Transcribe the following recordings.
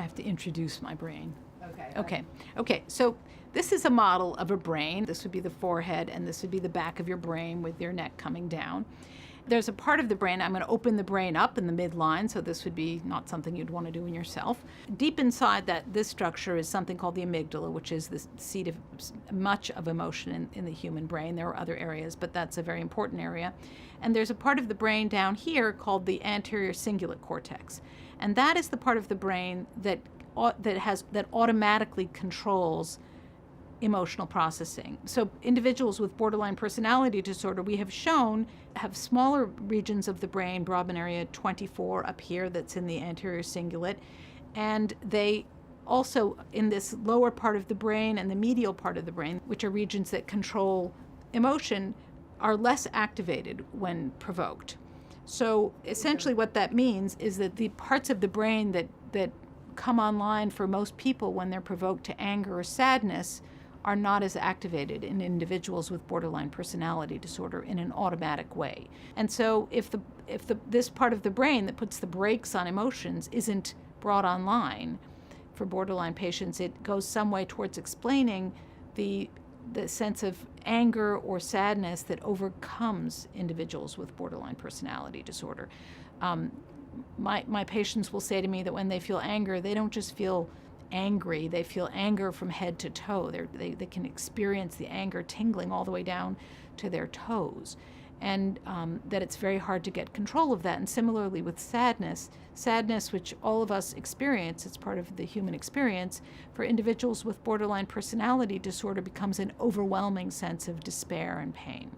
have to introduce my brain. Okay. Okay, so this is a model of a brain. This would be the forehead, and this would be the back of your brain with your neck coming down. There's a part of the brain, I'm going to open the brain up in the midline, so this would be not something you'd want to do in yourself. Deep inside this structure is something called the amygdala, which is the seat of much of emotion in the human brain. There are other areas, but that's a very important area. And there's a part of the brain down here called the anterior cingulate cortex. And that is the part of the brain that automatically controls emotional processing. So individuals with borderline personality disorder, we have shown, have smaller regions of the brain, Brodmann area 24 up here, that's in the anterior cingulate, and they also, in this lower part of the brain and the medial part of the brain, which are regions that control emotion, are less activated when provoked. So essentially what that means is that the parts of the brain that come online for most people when they're provoked to anger or sadness are not as activated in individuals with borderline personality disorder in an automatic way. And so if this part of the brain that puts the brakes on emotions isn't brought online for borderline patients, it goes some way towards explaining the sense of anger or sadness that overcomes individuals with borderline personality disorder. My patients will say to me that when they feel anger, they don't just feel angry, they feel anger from head to toe. They can experience the anger tingling all the way down to their toes, and that it's very hard to get control of that. And similarly with sadness, which all of us experience, it's part of the human experience, for individuals with borderline personality disorder becomes an overwhelming sense of despair and pain.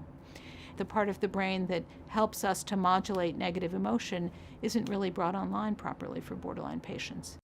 The part of the brain that helps us to modulate negative emotion isn't really brought online properly for borderline patients.